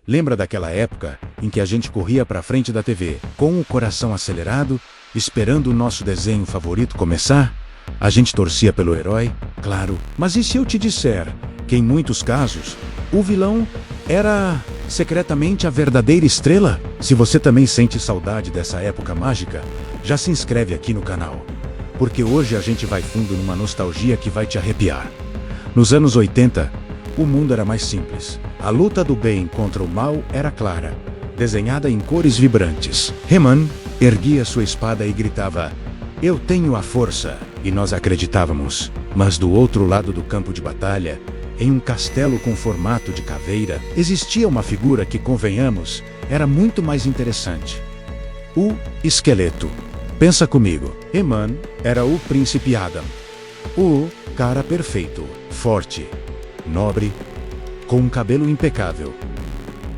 Lembra daquela época em que a gente corria pra frente da TV, com o coração acelerado, esperando o nosso desenho favorito começar? A gente torcia pelo herói, claro, mas e se eu te disser que em muitos casos, o vilão era secretamente a verdadeira estrela? Se você também sente saudade dessa época mágica, já se inscreve aqui no canal, porque hoje a gente vai fundo numa nostalgia que vai te arrepiar. Nos anos 80, o mundo era mais simples. A luta do bem contra o mal era clara, desenhada em cores vibrantes. He-Man erguia sua espada e gritava: "Eu tenho a força!" E nós acreditávamos. Mas do outro lado do campo de batalha, em um castelo com formato de caveira, existia uma figura que, convenhamos, era muito mais interessante. O esqueleto. Pensa comigo. He-Man era o príncipe Adam. O cara perfeito, forte, nobre, com um cabelo impecável.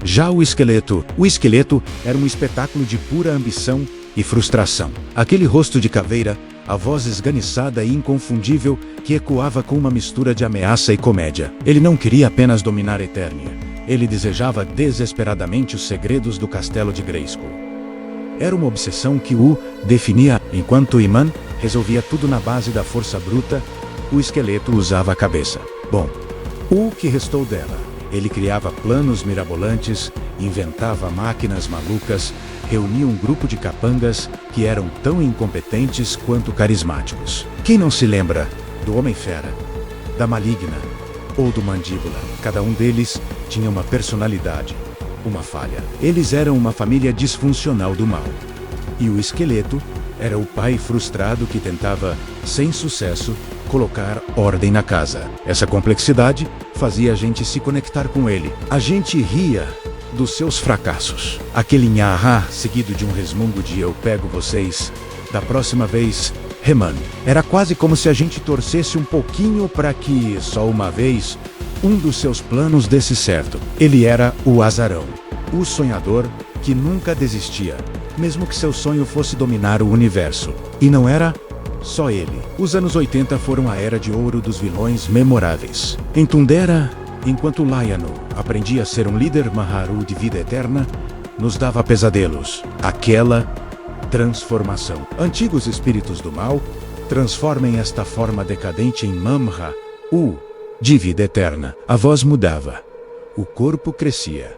Já o esqueleto era um espetáculo de pura ambição e frustração. Aquele rosto de caveira, a voz esganiçada e inconfundível que ecoava com uma mistura de ameaça e comédia. Ele não queria apenas dominar Eternia. Ele desejava desesperadamente os segredos do castelo de Grayskull. Era uma obsessão que o definia. Enquanto He-Man resolvia tudo na base da força bruta, o esqueleto usava a cabeça. Bom, o que restou dela? Ele criava planos mirabolantes, inventava máquinas malucas, reunia um grupo de capangas que eram tão incompetentes quanto carismáticos. Quem não se lembra do Homem-Fera, da Maligna ou do Mandíbula? Cada um deles tinha uma personalidade, uma falha. Eles eram uma família disfuncional do mal. E o esqueleto era o pai frustrado que tentava, sem sucesso, colocar ordem na casa. Essa complexidade fazia a gente se conectar com ele. A gente ria dos seus fracassos. Aquele nhahá seguido de um resmungo de "eu pego vocês" da próxima vez, He-Man. Era quase como se a gente torcesse um pouquinho para que, só uma vez, um dos seus planos desse certo. Ele era o azarão, o sonhador que nunca desistia, mesmo que seu sonho fosse dominar o universo. E não era só ele. Os anos 80 foram a era de ouro dos vilões memoráveis. Em Thundera, enquanto Lion-O aprendia a ser um líder, Maharu de vida eterna nos dava pesadelos. Aquela transformação. Antigos espíritos do mal transformem esta forma decadente em Mamra-U de vida eterna. A voz mudava. O corpo crescia.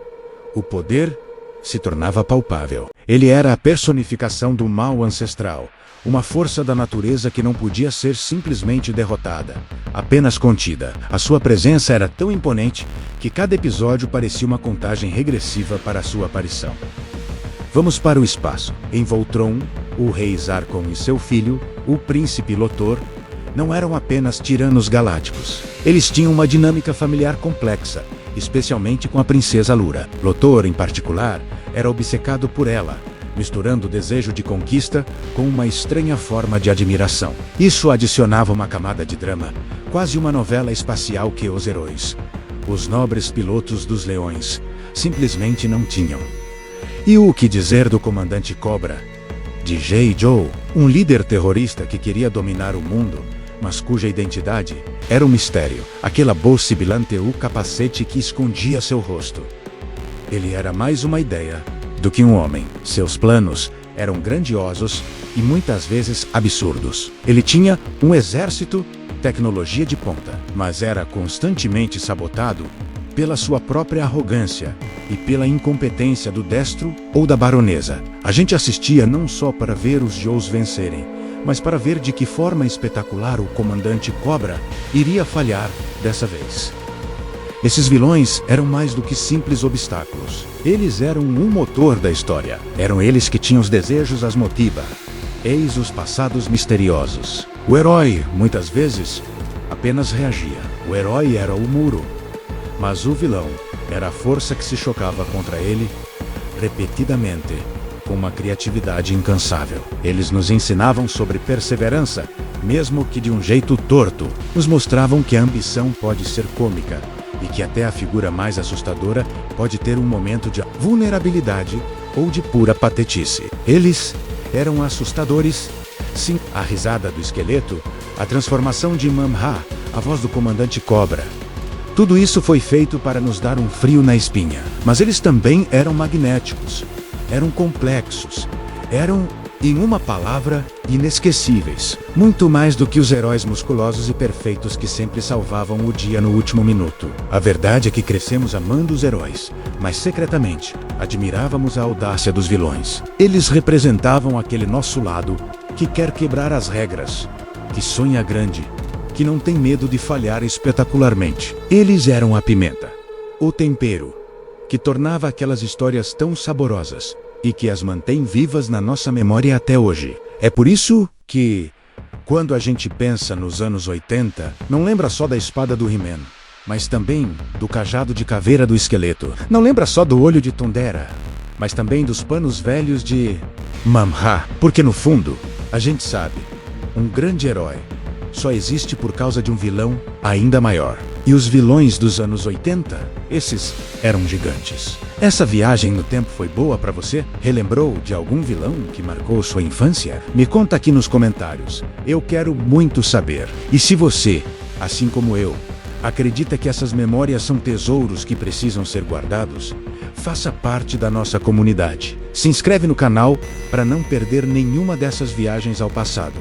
O poder se tornava palpável. Ele era a personificação do mal ancestral. Uma força da natureza que não podia ser simplesmente derrotada, apenas contida. A sua presença era tão imponente que cada episódio parecia uma contagem regressiva para a sua aparição. Vamos para o espaço. Em Voltron, o rei Zarkon e seu filho, o príncipe Lotor, não eram apenas tiranos galácticos. Eles tinham uma dinâmica familiar complexa, especialmente com a princesa Lura. Lotor, em particular, era obcecado por ela, misturando o desejo de conquista com uma estranha forma de admiração. Isso adicionava uma camada de drama, quase uma novela espacial que os heróis, os nobres pilotos dos leões, simplesmente não tinham. E o que dizer do comandante Cobra, de G.I. Joe, um líder terrorista que queria dominar o mundo, mas cuja identidade era um mistério. Aquela bolsa sibilante, o capacete que escondia seu rosto. Ele era mais uma ideia do que um homem. Seus planos eram grandiosos e muitas vezes absurdos. Ele tinha um exército, tecnologia de ponta, mas era constantemente sabotado pela sua própria arrogância e pela incompetência do Destro ou da Baronesa. A gente assistia não só para ver os Joes vencerem, mas para ver de que forma espetacular o comandante Cobra iria falhar dessa vez. Esses vilões eram mais do que simples obstáculos. Eles eram um motor da história. Eram eles que tinham os desejos as motiva. Eis os passados misteriosos. O herói, muitas vezes, apenas reagia. O herói era o muro. Mas o vilão era a força que se chocava contra ele repetidamente, com uma criatividade incansável. Eles nos ensinavam sobre perseverança, mesmo que de um jeito torto. Nos mostravam que a ambição pode ser cômica e que até a figura mais assustadora pode ter um momento de vulnerabilidade ou de pura patetice. Eles eram assustadores. Sim, a risada do esqueleto, a transformação de Mamra, a voz do comandante Cobra. Tudo isso foi feito para nos dar um frio na espinha. Mas eles também eram magnéticos, eram complexos, eram, em uma palavra, inesquecíveis. Muito mais do que os heróis musculosos e perfeitos que sempre salvavam o dia no último minuto. A verdade é que crescemos amando os heróis, mas secretamente admirávamos a audácia dos vilões. Eles representavam aquele nosso lado que quer quebrar as regras, que sonha grande, que não tem medo de falhar espetacularmente. Eles eram a pimenta, o tempero, que tornava aquelas histórias tão saborosas e que as mantém vivas na nossa memória até hoje. É por isso que, quando a gente pensa nos anos 80, não lembra só da espada do He-Man, mas também do cajado de caveira do esqueleto. Não lembra só do olho de Tondera, mas também dos panos velhos de Mamha. Porque no fundo, a gente sabe, um grande herói só existe por causa de um vilão ainda maior. E os vilões dos anos 80, esses eram gigantes. Essa viagem no tempo foi boa pra você? Relembrou de algum vilão que marcou sua infância? Me conta aqui nos comentários. Eu quero muito saber. E se você, assim como eu, acredita que essas memórias são tesouros que precisam ser guardados, faça parte da nossa comunidade. Se inscreve no canal para não perder nenhuma dessas viagens ao passado.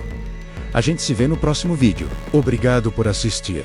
A gente se vê no próximo vídeo. Obrigado por assistir.